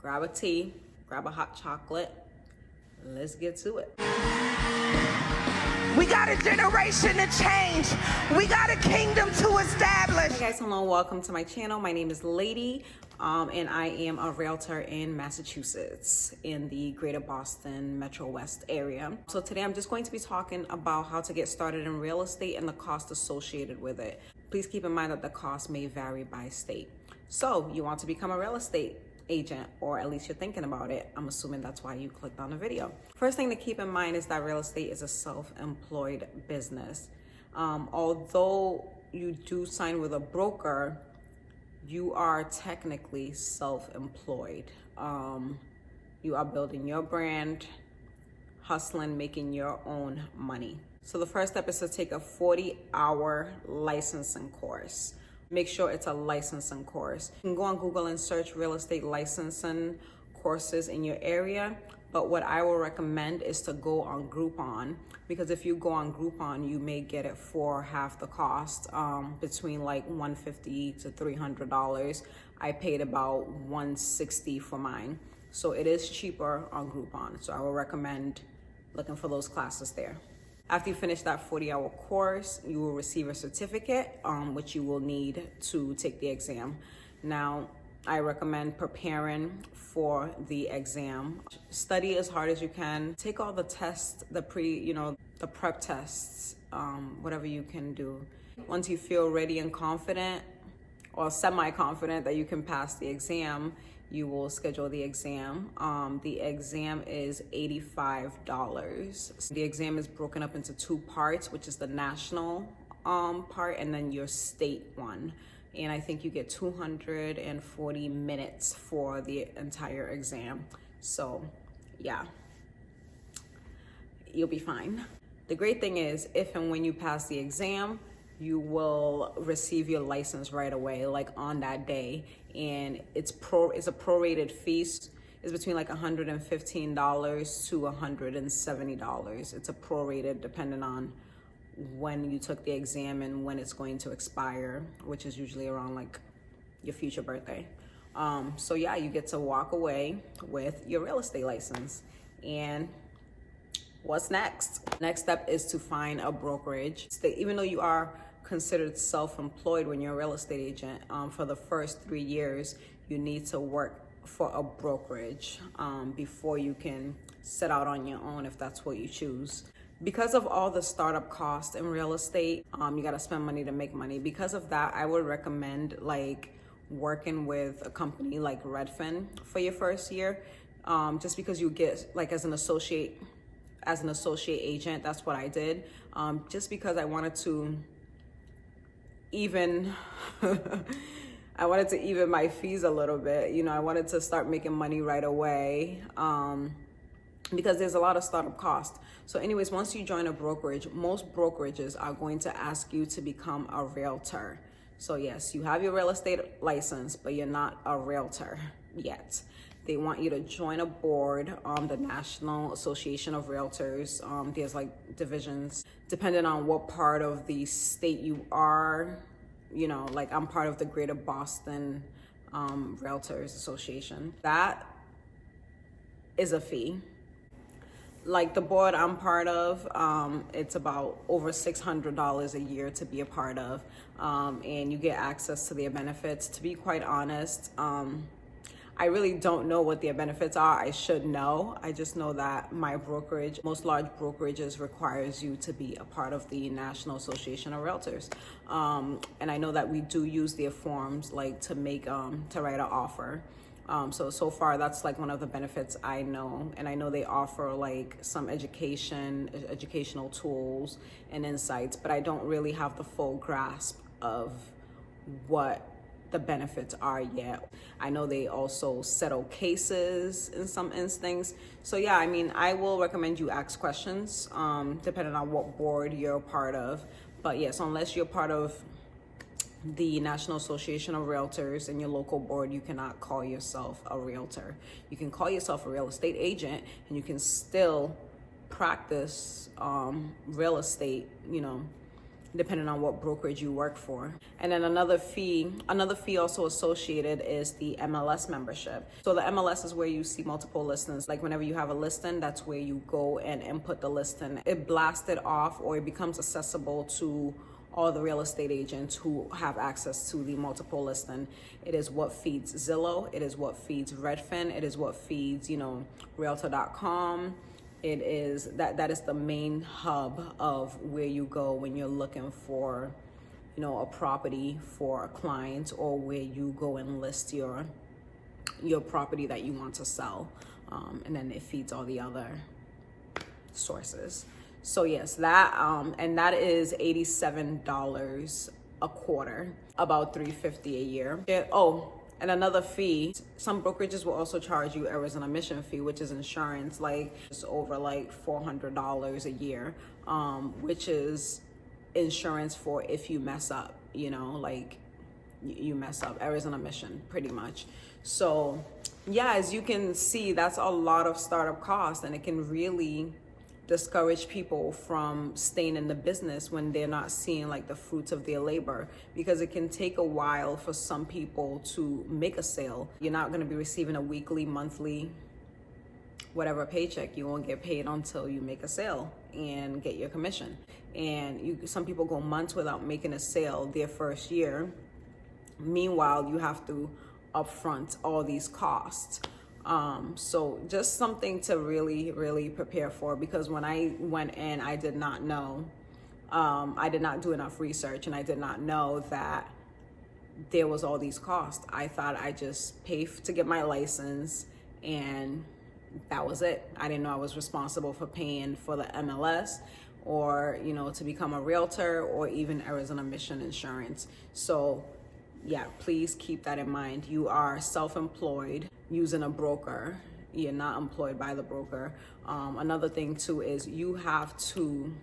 grab a tea, grab a hot chocolate. Let's get to it. We got a generation to change. We got a kingdom to establish. Hey guys, hello, welcome to my channel. My name is Lady, and I am a realtor in Massachusetts in the greater Boston Metro West area. So today I'm just going to be talking about how to get started in real estate and the cost associated with it. Please keep in mind that the cost may vary by state. So you want to become a real estate agent, or at least you're thinking about it. I'm assuming that's why you clicked on the video. First thing to keep in mind is that real estate is a self-employed business. Although you do sign with a broker, you are technically self-employed. You are building your brand, hustling, making your own money. So the first step is to take a 40-hour licensing course. Make sure it's a licensing course. You can go on Google and search real estate licensing courses in your area, but what I will recommend is to go on Groupon, because if you go on Groupon, you may get it for half the cost, between like $150 to $300. I paid about $160 for mine. So it is cheaper on Groupon. So I will recommend looking for those classes there. After you finish that 40-hour course, you will receive a certificate, which you will need to take the exam. Now, I recommend preparing for the exam. Study as hard as you can. Take all the tests, the prep tests, whatever you can do. Once you feel ready and confident, or semi-confident that you can pass the exam, you will schedule the exam. The exam is $85. The exam is broken up into two parts, which is the national part and then your state one. And I think you get 240 minutes for the entire exam. So yeah, you'll be fine. The great thing is, if and when you pass the exam, you will receive your license right away, like on that day. And it's a prorated fee. It's between like $115 to $170. It's a prorated depending on when you took the exam and when it's going to expire, which is usually around like your future birthday. So yeah, you get to walk away with your real estate license. And what's next? Next step is to find a brokerage. Even though you are considered self-employed when you're a real estate agent, for the first 3 years, you need to work for a brokerage before you can set out on your own if that's what you choose. Because of all the startup costs in real estate, you gotta spend money to make money. Because of that, I would recommend like working with a company like Redfin for your first year, just because you get like as an associate agent. That's what I did, just because I wanted to even my fees a little bit. I wanted to start making money right away, because there's a lot of startup costs. So anyways, once you join a brokerage, most brokerages are going to ask you to become a realtor. So yes, you have your real estate license, but you're not a realtor yet. They want you to join a board, the National Association of Realtors. There's like divisions depending on what part of the state you are. Like I'm part of the Greater Boston Realtors Association. That is a fee. Like the board I'm part of, it's about over $600 a year to be a part of, and you get access to their benefits. To be quite honest, I really don't know what their benefits are. I should know. I just know that my brokerage, most large brokerages, requires you to be a part of the National Association of Realtors. And I know that we do use their forms like to make, to write an offer. So far that's like one of the benefits I know. And I know they offer like some educational tools and insights, but I don't really have the full grasp of what the benefits are yet. I know they also settle cases in some instances. So yeah, I mean, I will recommend you ask questions, depending on what board you're a part of. But yes, unless you're part of the National Association of Realtors and your local board, you cannot call yourself a realtor. You can call yourself a real estate agent, and you can still practice real estate, depending on what brokerage you work for. And then another fee also associated is the MLS membership. So the MLS is where you see multiple listings. Like whenever you have a listing, that's where you go and input the listing. It blasts it off, or it becomes accessible to all the real estate agents who have access to the multiple listing. It is what feeds Zillow. It is what feeds Redfin. It is what feeds, Realtor.com. It is that is the main hub of where you go when you're looking for, a property for a client, or where you go and list your property that you want to sell. And then it feeds all the other sources. So yes, that and that is $87 a quarter, about $350 a year. And another fee, some brokerages will also charge you errors and omission fee, which is insurance, like it's over like $400 a year, which is insurance for if you mess up, like you mess up, errors and omission, pretty much. So yeah, as you can see, that's a lot of startup costs, and it can really discourage people from staying in the business when they're not seeing like the fruits of their labor, because it can take a while for some people to make a sale. You're not going to be receiving a weekly, monthly, whatever paycheck. You won't get paid until you make a sale and get your commission. And some people go months without making a sale their first year. Meanwhile, you have to upfront all these costs. So just something to really, really prepare for, because when I went in, I did not know, I did not do enough research, and I did not know that there was all these costs. I thought I just paid to get my license and that was it. I didn't know I was responsible for paying for the MLS, or, to become a realtor, or even errors and omission insurance. So yeah, please keep that in mind. You are self-employed using a broker. You're not employed by the broker. Another thing too is you have to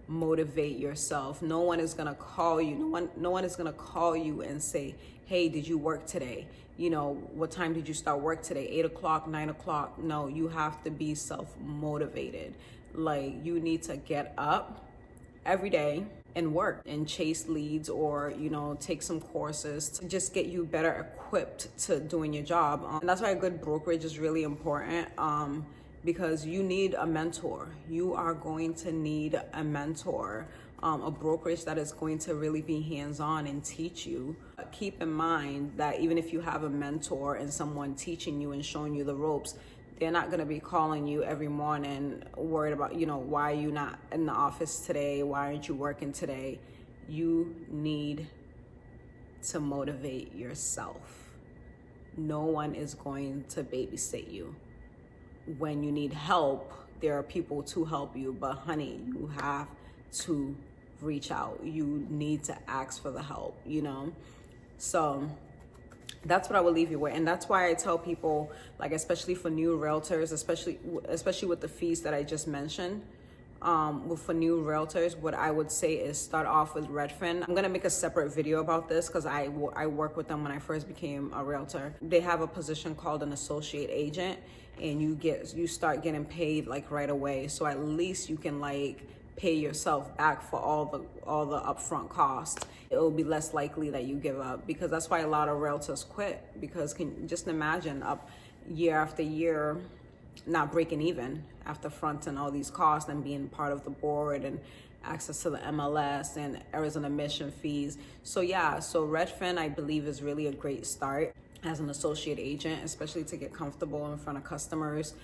motivate yourself. No one is gonna call you. No one is gonna call you and say, "Hey, did you work today? What time did you start work today? 8 o'clock, 9 o'clock?" No, you have to be self-motivated. Like, you need to get up every day and work and chase leads, or take some courses to just get you better equipped to doing your job. And that's why a good brokerage is really important, because you need a mentor. You are going to need a mentor, a brokerage that is going to really be hands-on and teach you. Keep in mind that even if you have a mentor and someone teaching you and showing you the ropes, they're not going to be calling you every morning worried about, why are you not in the office today? Why aren't you working today? You need to motivate yourself. No one is going to babysit you. When you need help, there are people to help you, but honey, you have to reach out. You need to ask for the help, So that's what I will leave you with. And that's why I tell people, like, especially for new realtors, especially with the fees that I just mentioned, for new realtors, what I would say is start off with Redfin. I'm gonna make a separate video about this because I worked with them when I first became a realtor. They have a position called an associate agent, and you start getting paid like right away. So at least you can like pay yourself back for all the upfront costs. It will be less likely that you give up, because that's why a lot of realtors quit, because can you just imagine up year after year not breaking even after fronting all these costs and being part of the board and access to the MLS and errors and omission fees. So yeah, so Redfin I believe is really a great start as an associate agent, especially to get comfortable in front of customers.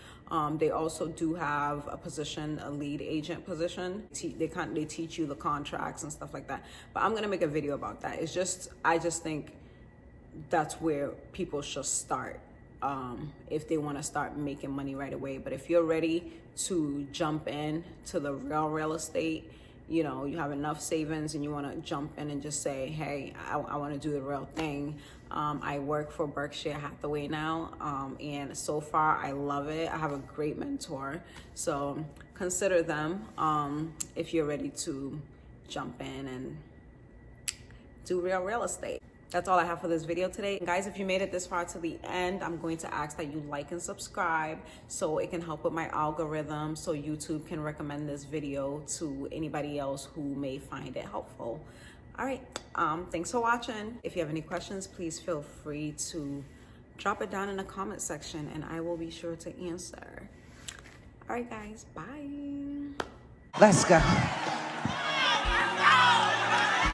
They also do have a position, a lead agent position. They teach you the contracts and stuff like that. But I'm gonna make a video about that. I just think that's where people should start if they want to start making money right away. But if you're ready to jump in to the real estate, you have enough savings and you want to jump in and just say, hey, I want to do the real thing. I work for Berkshire Hathaway now, and so far I love it. I have a great mentor, so consider them if you're ready to jump in and do real estate. That's all I have for this video today. Guys, if you made it this far to the end, I'm going to ask that you like and subscribe so it can help with my algorithm, so YouTube can recommend this video to anybody else who may find it helpful. All right, thanks for watching. If you have any questions, please feel free to drop it down in the comment section and I will be sure to answer. All right, guys, bye. Let's go.